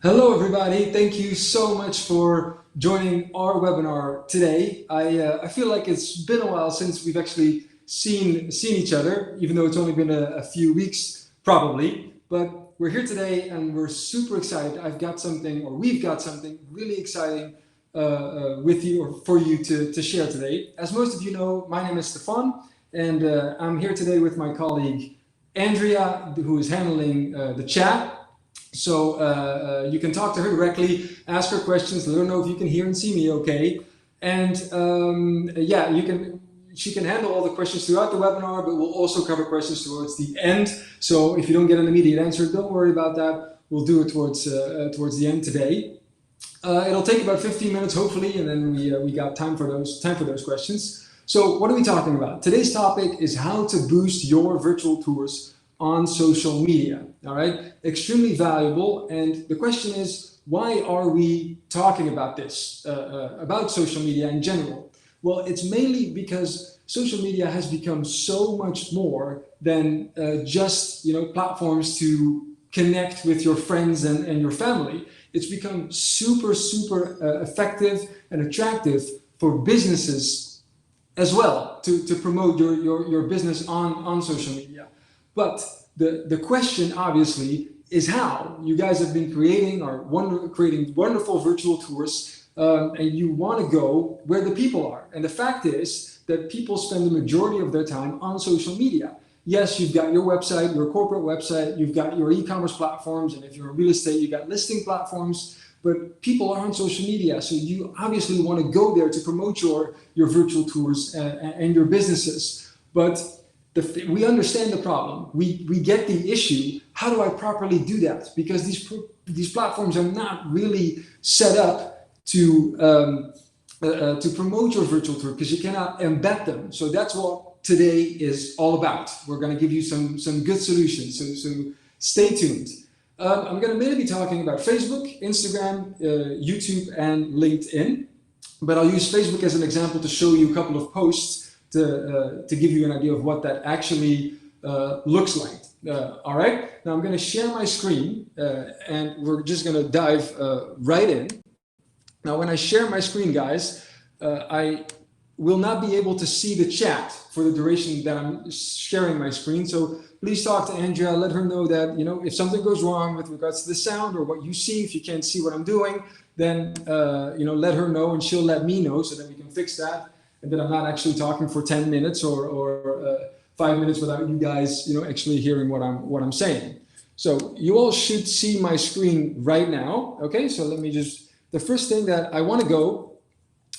Hello, everybody. Thank you so much for joining our webinar today. I feel like it's been a while since we've actually seen each other, even though it's only been a few weeks, probably. But we're here today, and we're super excited. We've got something really exciting with you or for you to share today. As most of you know, my name is Stefan, and I'm here today with my colleague Andrea, who is handling the chat. So you can talk to her directly, ask her questions, let her know if you can hear and see me okay. And yeah, she can handle all the questions throughout the webinar, but we'll also cover questions towards the end. So if you don't get an immediate answer, don't worry about that. We'll do it towards the end today. It'll take about 15 minutes, hopefully, and then we got time for those questions. So what are we talking about? Today's topic is how to boost your virtual tours on social media. All right, extremely valuable. And the question is, why are we talking about this, about social media in general? Well, it's mainly because social media has become so much more than just platforms to connect with your friends and your family. It's become super effective and attractive for businesses as well to promote your business on social media. But the question, obviously, is how. You guys have been creating wonderful virtual tours, and you want to go where the people are. And the fact is that people spend the majority of their time on social media. Yes, you've got your website, your corporate website, you've got your e-commerce platforms, and if you're in real estate, you've got listing platforms, but people are on social media, so you obviously want to go there to promote your virtual tours and your businesses. But we understand the problem. We get the issue. How do I properly do that? Because these platforms are not really set up to promote your virtual tour, because you cannot embed them. So that's what today is all about. We're going to give you some good solutions. So stay tuned. I'm going to mainly be talking about Facebook, Instagram, YouTube, and LinkedIn. But I'll use Facebook as an example to show you a couple of posts to give you an idea of what that actually looks like. All right, now I'm going to share my screen and we're just going to dive right in. Now, when I share my screen, guys, I will not be able to see the chat for the duration that I'm sharing my screen. So please talk to Andrea, let her know that, if something goes wrong with regards to the sound or what you see, if you can't see what I'm doing, then, let her know and she'll let me know so that we can fix that. And that I'm not actually talking for 10 minutes or 5 minutes without you guys, actually hearing what I'm saying. So you all should see my screen right now. Okay, so let me the first thing that I want to go,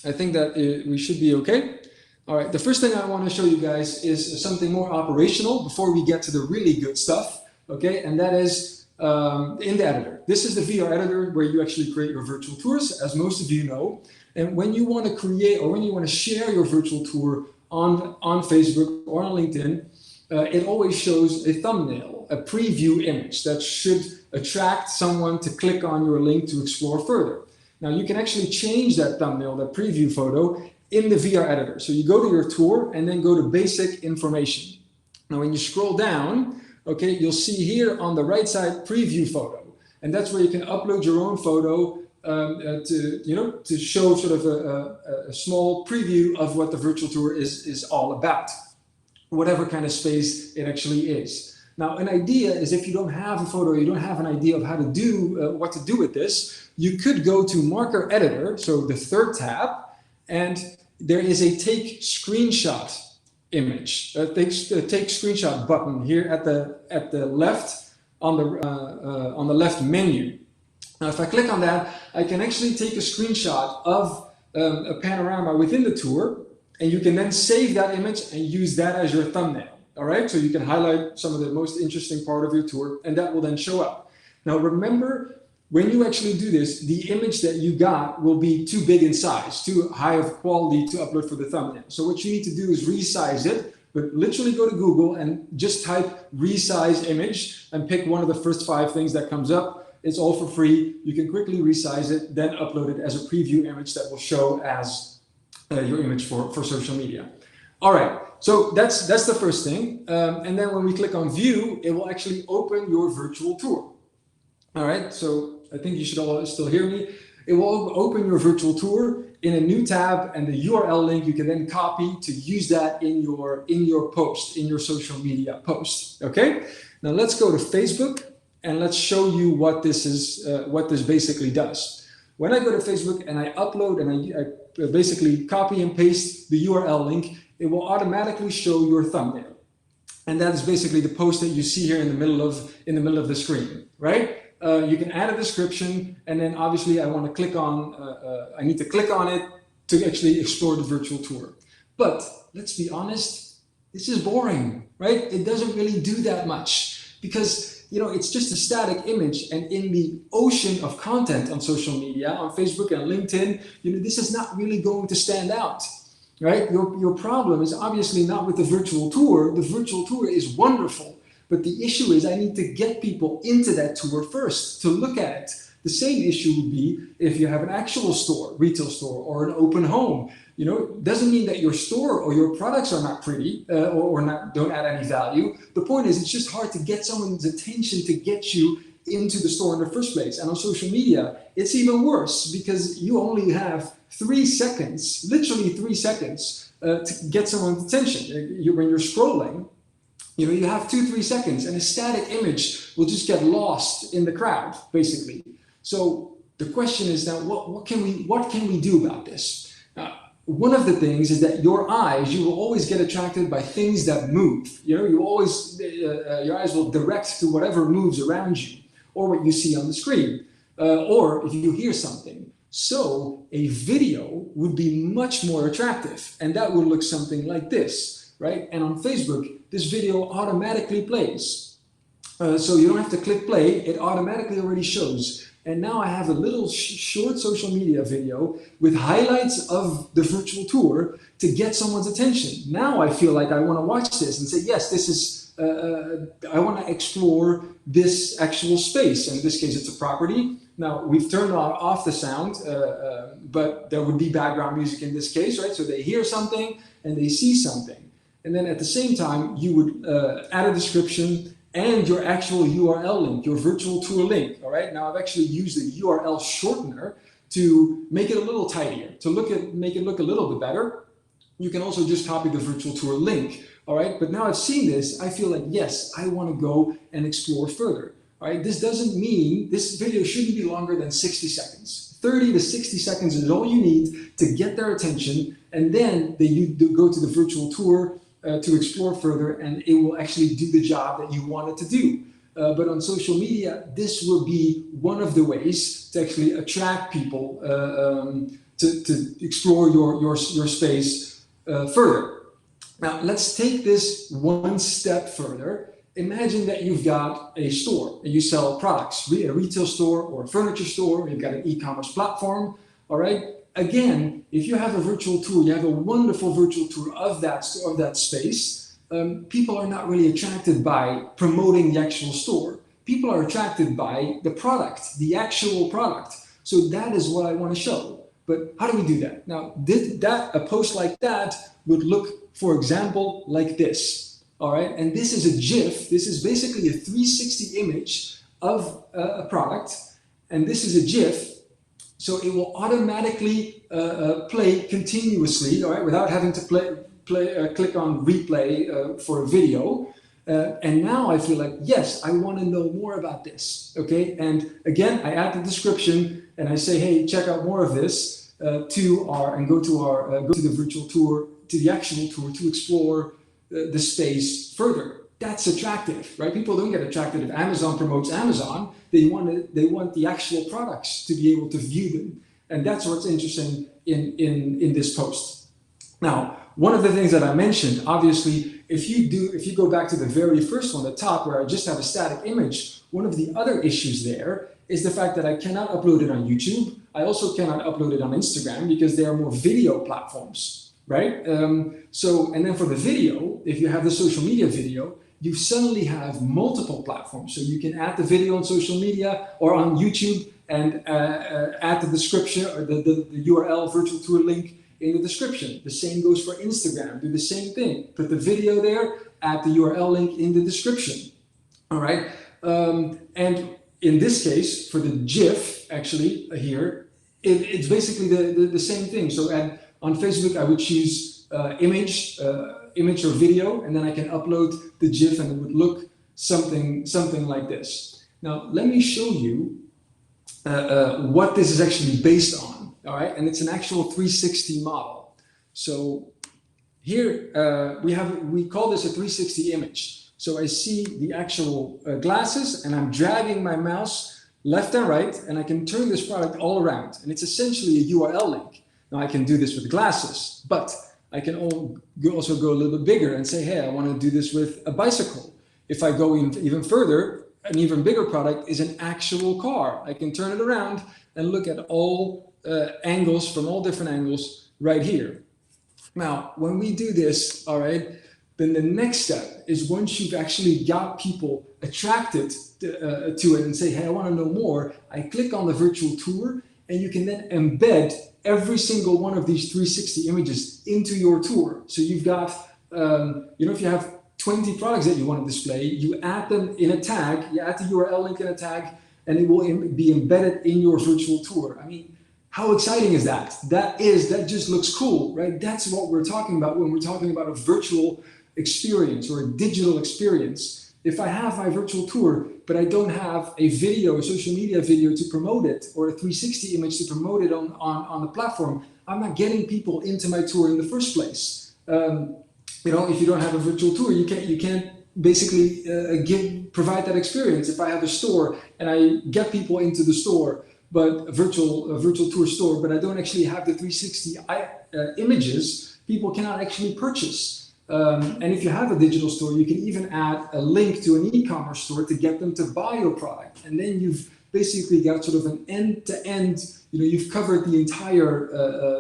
I think that we should be okay. All right, the first thing I want to show you guys is something more operational before we get to the really good stuff. Okay, and that is in the editor. This is the VR editor where you actually create your virtual tours, as most of you know. And when you want to create or when you want to share your virtual tour on Facebook or on LinkedIn, it always shows a thumbnail, a preview image that should attract someone to click on your link to explore further. Now you can actually change that thumbnail, that preview photo, in the VR editor. So you go to your tour and then go to basic information. Now when you scroll down, okay, you'll see here on the right side preview photo. And that's where you can upload your own photo to show sort of a small preview of what the virtual tour is all about, whatever kind of space it actually is. Now, an idea is if you don't have a photo, you don't have an idea of how to do what to do with this, you could go to Marker Editor, so the third tab, and there is a Take Screenshot image, take Screenshot button here at the left on the left menu. Now, if I click on that, I can actually take a screenshot of a panorama within the tour, and you can then save that image and use that as your thumbnail. All right, so you can highlight some of the most interesting part of your tour, and that will then show up. Now, remember, when you actually do this, the image that you got will be too big in size, too high of quality to upload for the thumbnail. So what you need to do is resize it, but literally go to Google and just type resize image and pick one of the first 5 things that comes up. It's all for free. You can quickly resize it, then upload it as a preview image that will show as your image for social media. All right, so that's the first thing. And then when we click on view, it will actually open your virtual tour. All right, so I think you should all still hear me. It will open your virtual tour in a new tab, and the URL link you can then copy to use that in your post, in your social media post. Okay. Now let's go to Facebook and let's show you what this is, what this basically does. When I go to Facebook and I upload and I basically copy and paste the URL link, it will automatically show your thumbnail. And that is basically the post that you see here in the middle of the screen, right? You can add a description, and then obviously I need to click on it to actually explore the virtual tour. But let's be honest, this is boring, right? It doesn't really do that much because, you know, it's just a static image, and in the ocean of content on social media, on Facebook and LinkedIn, you know, this is not really going to stand out. Right? Your problem is obviously not with the virtual tour. The virtual tour is wonderful, but the issue is I need to get people into that tour first to look at it. The same issue would be if you have an actual store, retail store, or an open home. You know, it doesn't mean that your store or your products are not pretty or don't add any value. The point is it's just hard to get someone's attention to get you into the store in the first place. And on social media, it's even worse because you only have 3 seconds, literally 3 seconds, to get someone's attention. When you're scrolling, you know, you have 2-3 seconds, and a static image will just get lost in the crowd, basically. So the question is now, what can we do about this? One of the things is that your will always get attracted by things that move. You know, your eyes will direct to whatever moves around you, or what you see on the screen, or if you hear something. So a video would be much more attractive, and that would look something like this, right? And on Facebook, this video automatically plays. So you don't have to click play, it automatically already shows. And now I have a little short social media video with highlights of the virtual tour to get someone's attention. Now I feel like I want to watch this and say, yes, this is, I want to explore this actual space. And in this case, it's a property. Now we've turned off the sound, but there would be background music in this case, right? So they hear something and they see something. And then at the same time, you would add a description and your actual URL link, your virtual tour link, all right? Now I've actually used the URL shortener to make it a little tidier, to make it look a little bit better. You can also just copy the virtual tour link, all right? But now I've seen this, I feel like, yes, I want to go and explore further, all right? This doesn't mean, this video shouldn't be longer than 60 seconds. 30 to 60 seconds is all you need to get their attention, and then you go to the virtual tour to explore further, and it will actually do the job that you want it to do. But on social media, this will be one of the ways to actually attract people to explore your space further. Now, let's take this one step further. Imagine that you've got a store and you sell products, a retail store or a furniture store, or you've got an e-commerce platform, all right? Again, if you have a virtual tour, you have a wonderful virtual tour of that space, people are not really attracted by promoting the actual store. People are attracted by the product, the actual product. So that is what I want to show. But how do we do that? Now, a post like that would look, for example, like this. All right, and this is a GIF. This is basically a 360 image of a product, and this is a GIF. So it will automatically play continuously, all right, without having to click on replay for a video. And now I feel like, yes, I want to know more about this. Okay, and again, I add the description and I say, hey, check out more of this go to the virtual tour, to the actual tour to explore the space further. That's attractive, right? People don't get attracted if Amazon promotes Amazon. They want the actual products to be able to view them. And that's what's interesting in this post. Now, one of the things that I mentioned, obviously, if you go back to the very first one, the top, where I just have a static image, one of the other issues there is the fact that I cannot upload it on YouTube. I also cannot upload it on Instagram because they are more video platforms, right? And then for the video, if you have the social media video, you suddenly have multiple platforms. So you can add the video on social media or on YouTube and add the description or the URL virtual tour link in the description. The same goes for Instagram. Do the same thing. Put the video there, add the URL link in the description. All right. And in this case, for the GIF, actually, here, it's basically the same thing. So on Facebook, I would choose image or video, and then I can upload the GIF, and it would look something like this. Now, let me show you what this is actually based on, all right? And it's an actual 360 model. So here we call this a 360 image. So I see the actual glasses, and I'm dragging my mouse left and right, and I can turn this product all around. And it's essentially a URL link. Now I can do this with glasses, but I can also go a little bit bigger and say, hey, I want to do this with a bicycle. If I go even further, an even bigger product is an actual car. I can turn it around and look at all angles, from all different angles right here. Now, when we do this, all right, then the next step is, once you've actually got people attracted to it and say, hey, I want to know more, I click on the virtual tour, and you can then embed every single one of these 360 images into your tour. So you've got, if you have 20 products that you want to display, you add them in a tag, you add the URL link in a tag, and it will be embedded in your virtual tour. I mean, how exciting is that? That just looks cool, right? That's what we're talking about when we're talking about a virtual experience or a digital experience. If I have my virtual tour, but I don't have a video, a social media video to promote it, or a 360 image to promote it on the platform, I'm not getting people into my tour in the first place. If you don't have a virtual tour, you can't basically provide that experience. If I have a store and I get people into the store, but a virtual tour store, but I don't actually have the 360 images, people cannot actually purchase. And if you have a digital store, you can even add a link to an e-commerce store to get them to buy your product. And then you've basically got sort of an end-to-end, you've covered the entire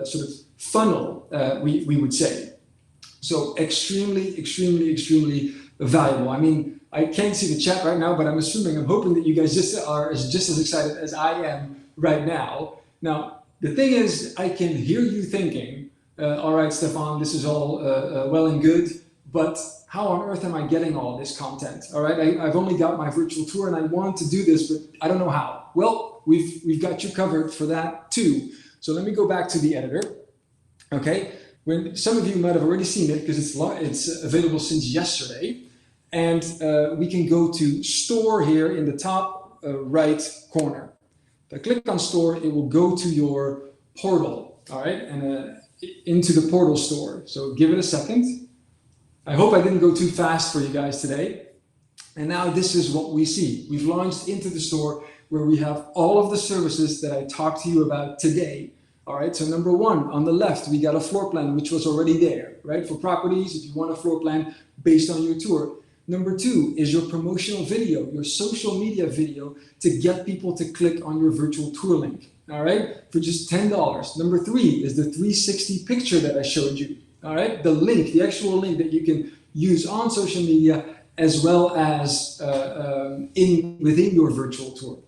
sort of funnel, we would say. So extremely, extremely, extremely valuable. I mean, I can't see the chat right now, but I'm hoping that you guys are just as excited as I am right now. Now, the thing is, I can hear you thinking, all right, Stefan, this is all well and good, but how on earth am I getting all this content? All right, I've only got my virtual tour and I want to do this, but I don't know how. Well, we've got you covered for that too. So let me go back to the editor. Okay, when some of you might have already seen it because it's available since yesterday, and we can go to Store here in the top right corner. If I click on Store, it will go to your portal. All right, and into the portal store. So give it a second. I hope I didn't go too fast for you guys today. And now this is what we see. We've launched into the store where we have all of the services that I talked to you about today. All right, so number one, on the left, we got a floor plan, which was already there, right? For properties, if you want a floor plan based on your tour. Number two is your promotional video, your social media video to get people to click on your virtual tour link. All right, for just $10. Number three is the 360 picture that I showed you. All right, the link, the actual link that you can use on social media as well as within your virtual tour.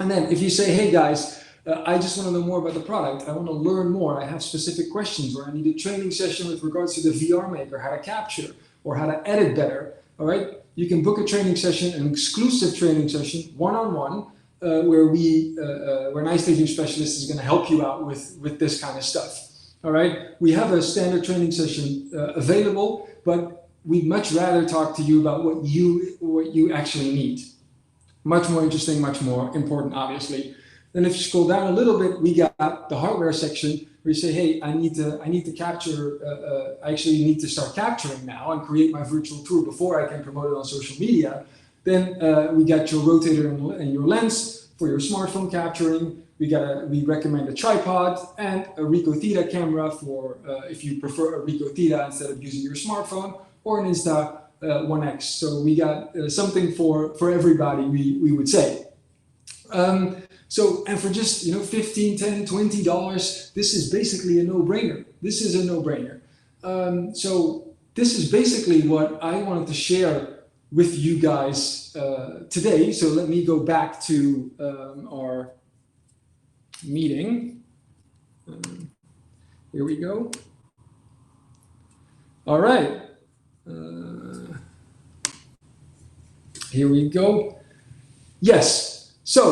And then if you say, hey guys, I just want to know more about the product, I want to learn more, I have specific questions, or I need a training session with regards to the VR Maker, how to capture or how to edit better, all right, you can book a training session, an exclusive training session, one-on-one, where an iStaging specialist is going to help you out with this kind of stuff. All right, we have a standard training session available, but we'd much rather talk to you about what you actually need. Much more interesting, much more important, obviously. Then if you scroll down a little bit, we got the hardware section where you say, hey, I need to capture, I actually need to start capturing now and create my virtual tour before I can promote it on social media. Then we got your rotator and your lens for your smartphone capturing. We recommend a tripod and a Ricoh Theta camera for if you prefer a Ricoh Theta instead of using your smartphone, or an Insta-1X. So we got something for everybody, we would say. And for just $15, $10, $20, this is basically a no-brainer. This is a no-brainer. So this is basically what I wanted to share with you guys today. So let me go back to our meeting. Here we go. All right. Here we go. Yes. So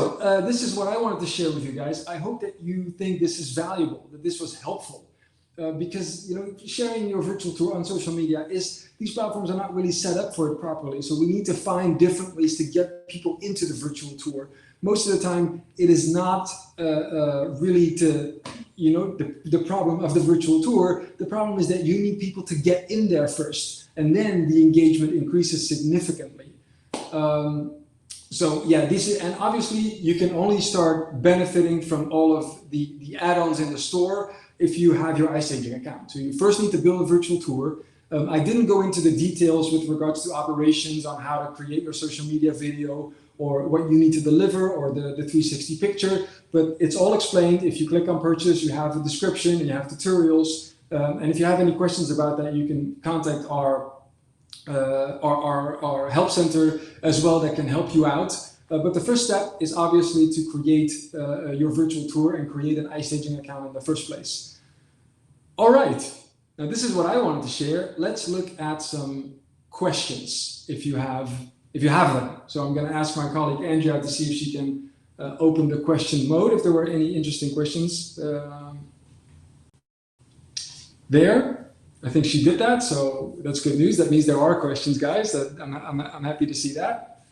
this is what I wanted to share with you guys. I hope that you think this is valuable, that this was helpful. Because sharing your virtual tour on social media these platforms are not really set up for it properly. So we need to find different ways to get people into the virtual tour. Most of the time, it is not really the problem of the virtual tour. The problem is that you need people to get in there first, and then the engagement increases significantly. So yeah, and obviously you can only start benefiting from all of the add-ons in the store if you have your iStaging account. So you first need to build a virtual tour. I didn't go into the details with regards to operations on how to create your social media video or what you need to deliver or the 360 picture, but it's all explained. If you click on purchase, you have a description and you have tutorials. And if you have any questions about that, you can contact our help center as well that can help you out. But the first step is obviously to create your virtual tour and create an iStaging account in the first place. All right, now this is what I wanted to share. Let's look at some questions if you have them. So I'm going to ask my colleague Andrea to see if she can open the question mode if there were any interesting questions there. I think she did that, so that's good news. That means there are questions, guys. I'm happy to see that.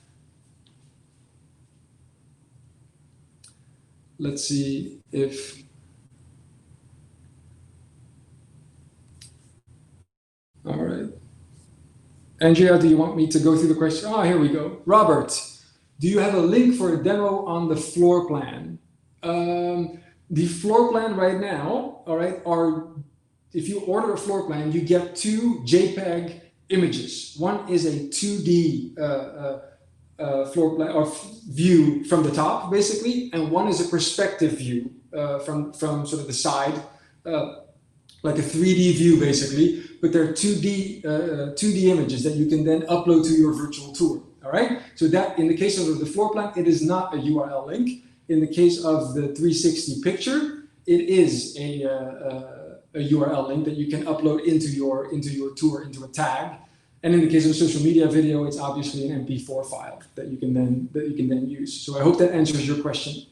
Let's see if... All right. Andrea, do you want me to go through the question? Oh, here we go. Robert, do you have a link for a demo on the floor plan? The floor plan right now, all right, if you order a floor plan, you get 2 JPEG images. One is a 2D floor plan or view from the top, basically, and one is a perspective view from sort of the side, like a 3D view, basically. But they're 2D images that you can then upload to your virtual tour. All right. So that, in the case of the floor plan, it is not a URL link. In the case of the 360 picture, it is a URL link that you can upload into your tour, into a tag. And in the case of a social media video, it's obviously an MP4 file that you can then use. So I hope that answers your question.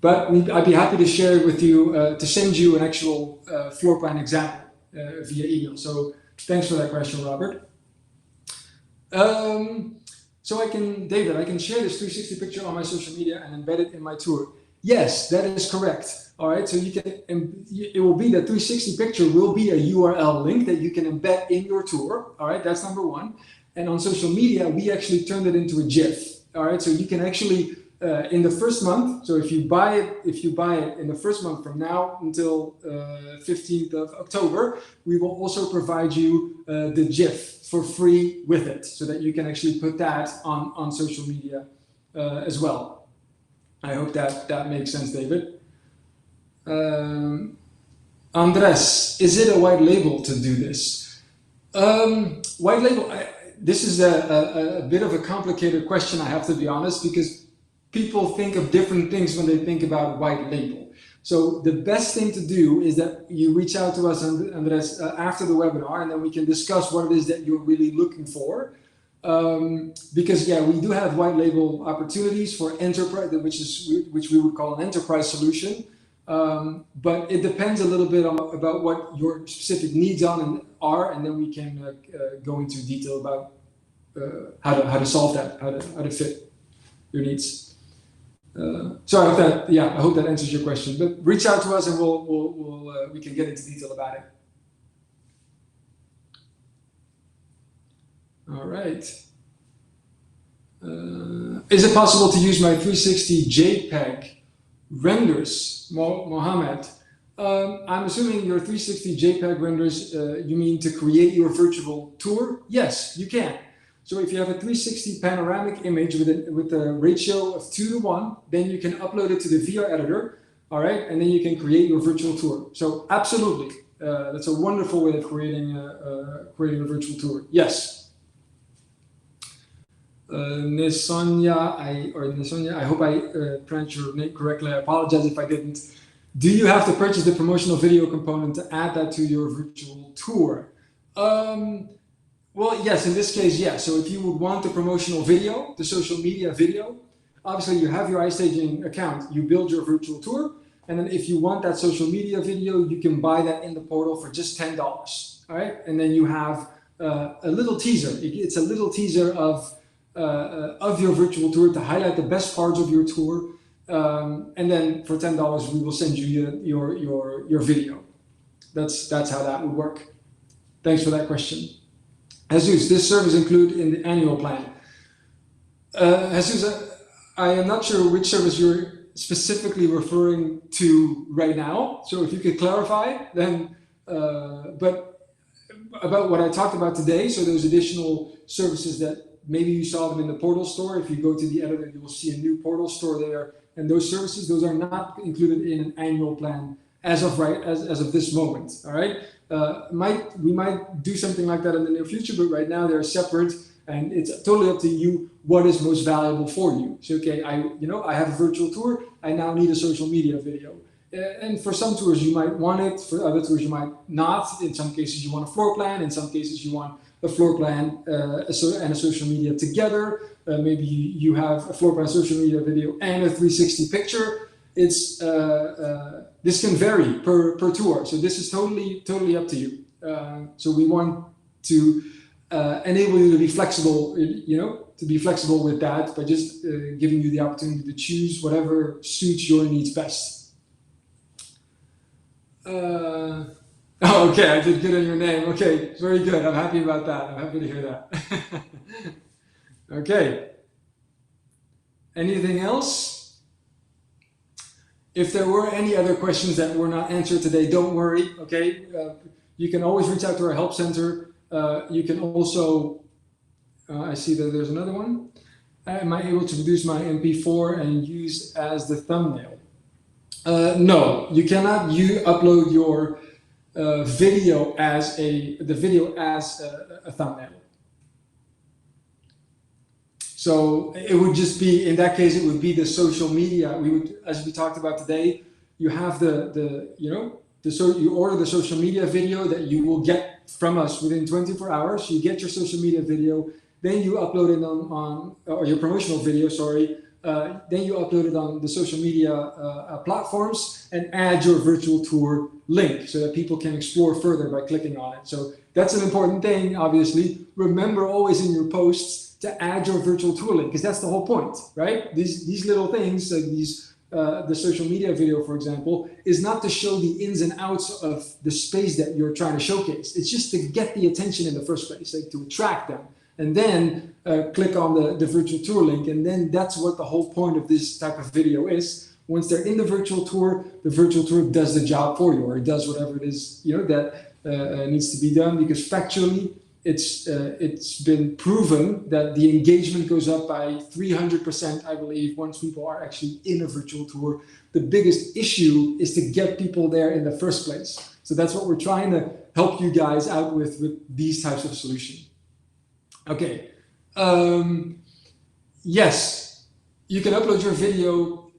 But I'd be happy to share it with you, to send you an actual floor plan example via email. So thanks for that question, Robert. So David, I can share this 360 picture on my social media and embed it in my tour. Yes, that is correct. All right, so it will be the 360 picture will be a URL link that you can embed in your tour. All right, that's number one. And on social media, we actually turned it into a GIF. All right, so you can actually in the first month. So if you buy it in the first month from now until 15th of October, we will also provide you the GIF for free with it, so that you can actually put that on social media as well. I hope that makes sense, David. Andres, is it a white label to do this? White label, this is a bit of a complicated question, I have to be honest, because people think of different things when they think about white label. So the best thing to do is that you reach out to us, Andres, after the webinar, and then we can discuss what it is that you're really looking for. Because yeah, we do have white label opportunities for enterprise, which we would call an enterprise solution. But it depends a little bit about what your specific needs are, and then we can go into detail about how to solve that, how to fit your needs. So I hope that answers your question. But reach out to us, and we can get into detail about it. All right. Is it possible to use my 360 JPEG renders, Mohammed? I'm assuming your 360 JPEG renders, you mean to create your virtual tour? Yes, you can. So if you have a 360 panoramic image with a ratio of 2:1, then you can upload it to the VR editor, all right, and then you can create your virtual tour. So absolutely, that's a wonderful way of creating a virtual tour. Yes. Nesonia, I hope I pronounced your name correctly. I apologize if I didn't. Do you have to purchase the promotional video component to add that to your virtual tour? Well, yes, in this case, yes. So if you would want the promotional video, the social media video, obviously you have your iStaging account, you build your virtual tour, and then if you want that social media video, you can buy that in the portal for just $10. All right, and then you have a little teaser. It's a little teaser of your virtual tour to highlight the best parts of your tour, and then for $10 we will send you your video. That's how that would work. Thanks for that question. Jesus, this service included in the annual plan. Jesus, I am not sure which service you're specifically referring to right now. So if you could clarify, then, but about what I talked about today, so those additional services that maybe you saw them in the portal store. If you go to the editor, you will see a new portal store there. And those services, those are not included in an annual plan as of this moment. All right. We might do something like that in the near future, but right now they're separate, and it's totally up to you what is most valuable for you. So, okay, I have a virtual tour. I now need a social media video. And for some tours you might want it, for other tours you might not. In some cases you want a floor plan, in some cases you want a floor plan and a social media together. Maybe you have a floor plan, social media video, and a 360 picture. It's this can vary per tour, so this is totally up to you. So we want to enable you to be flexible, to be flexible with that, by just giving you the opportunity to choose whatever suits your needs best. Okay, I did good on your name. Okay, very good. I'm happy about that. I'm happy to hear that. Okay. Anything else? If there were any other questions that were not answered today, don't worry. Okay, you can always reach out to our help center. You can also, I see that there's another one. Am I able to produce my MP4 and use as the thumbnail? No, you cannot. Upload your video as a thumbnail. So it would just be, in that case, it would be the social media. We would, as we talked about today, you have you order the social media video that you will get from us within 24 hours. You get your social media video, then you upload it or your promotional video, sorry. Then you upload it on the social media platforms and add your virtual tour link so that people can explore further by clicking on it. So that's an important thing, obviously. Remember always in your posts to add your virtual tour link, because that's the whole point, right? These little things, like the social media video, for example, is not to show the ins and outs of the space that you're trying to showcase. It's just to get the attention in the first place, like to attract them. And then click on the virtual tour link, and then that's what the whole point of this type of video is. Once they're in the virtual tour does the job for you, or it does whatever it is that needs to be done, because factually it's been proven that the engagement goes up by 300%, I believe, once people are actually in a virtual tour. The biggest issue is to get people there in the first place. So that's what we're trying to help you guys out with these types of solutions. Okay, yes, you can upload your video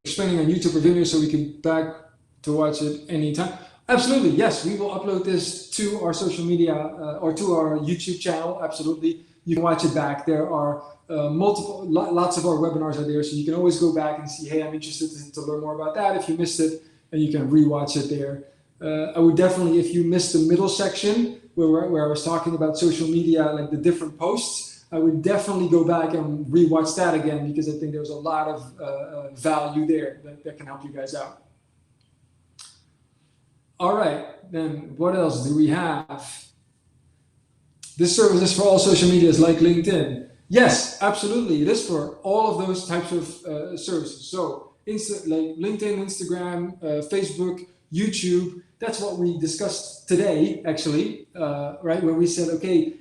explaining on YouTube or Vimeo, so we can back to watch it anytime. Absolutely, yes, we will upload this to our social media or to our YouTube channel. Absolutely, you can watch it back. There are lots of our webinars are there, so you can always go back and see, hey, I'm interested to learn more about that if you missed it, and you can rewatch it there. I would definitely, if you missed the middle section, where I was talking about social media, like the different posts, I would definitely go back and rewatch that again, because I think there's a lot of value there that can help you guys out. All right, then what else do we have? This service is for all social medias like LinkedIn. Yes, absolutely. It is for all of those types of services. So like LinkedIn, Instagram, Facebook, YouTube. That's what we discussed today, actually, right? Where we said, okay,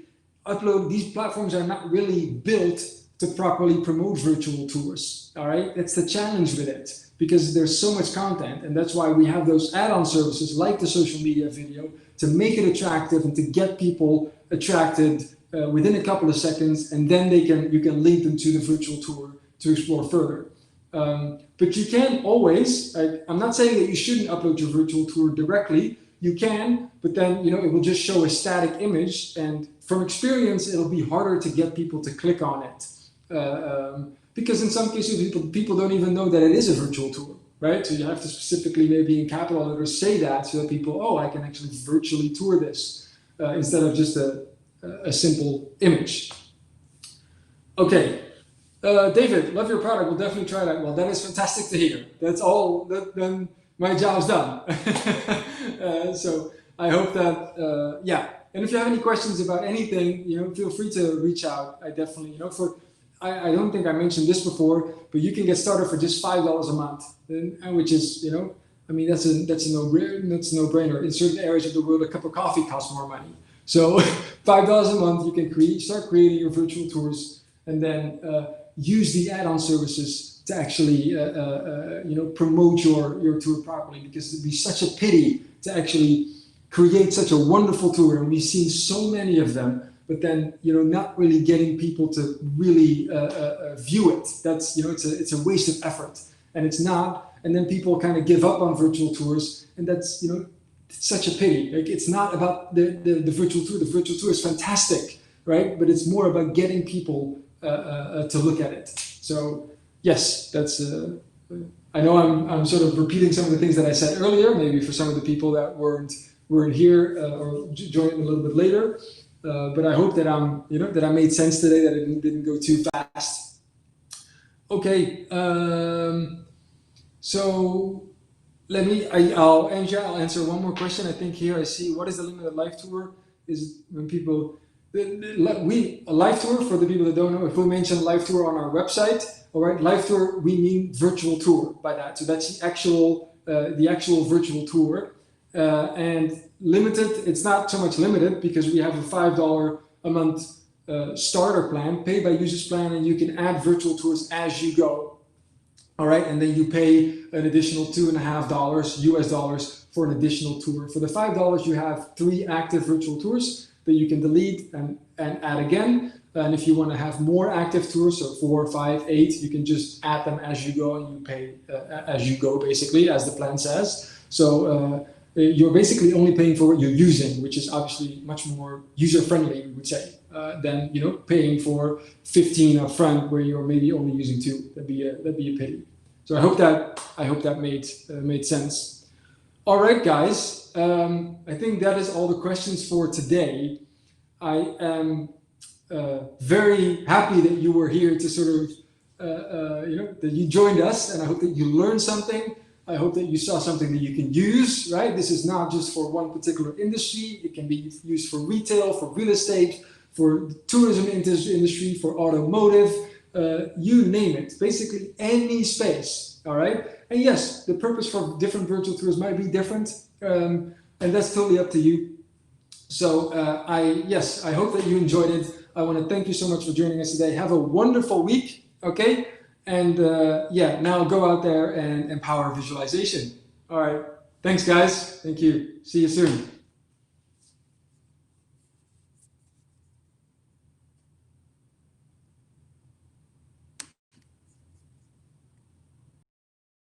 these platforms are not really built to properly promote virtual tours, all right? That's the challenge with it, because there's so much content, and that's why we have those add-on services like the social media video to make it attractive and to get people attracted within a couple of seconds, and then you can link them to the virtual tour to explore further. But you can always, I'm not saying that you shouldn't upload your virtual tour directly. You can, but then it will just show a static image, and from experience, it'll be harder to get people to click on it. Because in some cases people don't even know that it is a virtual tour, right? So you have to specifically maybe in capital letters say that so that people, oh, I can actually virtually tour this instead of just a simple image. Okay, David, love your product. We'll definitely try that. Well, that is fantastic to hear. That's all. Then my job's done. So I hope that, yeah. And if you have any questions about anything, feel free to reach out. I definitely, I don't think I mentioned this before, but you can get started for just $5 a month, which is, I mean, that's a no-brainer. In certain areas of the world, a cup of coffee costs more money. So $5 a month, you can start creating your virtual tours, and then use the add-on services to actually, promote your tour properly. Because it'd be such a pity to actually create such a wonderful tour, and we've seen so many of them, but then not really getting people to really view it. That's it's a waste of effort, and it's not. And then people kind of give up on virtual tours, and that's it's such a pity. Like, it's not about the virtual tour. The virtual tour is fantastic, right? But it's more about getting people to look at it. So yes, that's. I know I'm sort of repeating some of the things that I said earlier, maybe for some of the people that weren't here or joined a little bit later. But I hope that that I made sense today, that it didn't go too fast. Okay, so I'll answer one more question. I think here I see, what is the limited life tour? Is when people, a live tour, for the people that don't know, if we mention live tour on our website, all right, live tour, we mean virtual tour by that. So that's the actual virtual tour. And limited, it's not so much limited, because we have a $5 a month starter plan, pay by users plan, and you can add virtual tours as you go. All right, and then you pay an additional $2.50 US dollars for an additional tour. For the $5, you have 3 active virtual tours that you can delete and add again. And if you want to have more active tours, so 4, 5, 8, you can just add them as you go, and you pay as you go, basically, as the plan says. So you're basically only paying for what you're using, which is obviously much more user-friendly, we would say, than paying for 15 up front where you're maybe only using 2. That'd be a pity. So I hope that made sense. All right, guys. I think that is all the questions for today. I am very happy that you were here to sort of that you joined us, and I hope that you learned something. I hope that you saw something that you can use, right? This is not just for one particular industry. It can be used for retail, for real estate, for tourism industry, for automotive, you name it. Basically any space, all right? And yes, the purpose for different virtual tours might be different, and that's totally up to you. So I hope that you enjoyed it. I want to thank you so much for joining us today. Have a wonderful week, okay? And now go out there and empower visualization. All right. Thanks, guys. Thank you. See you soon.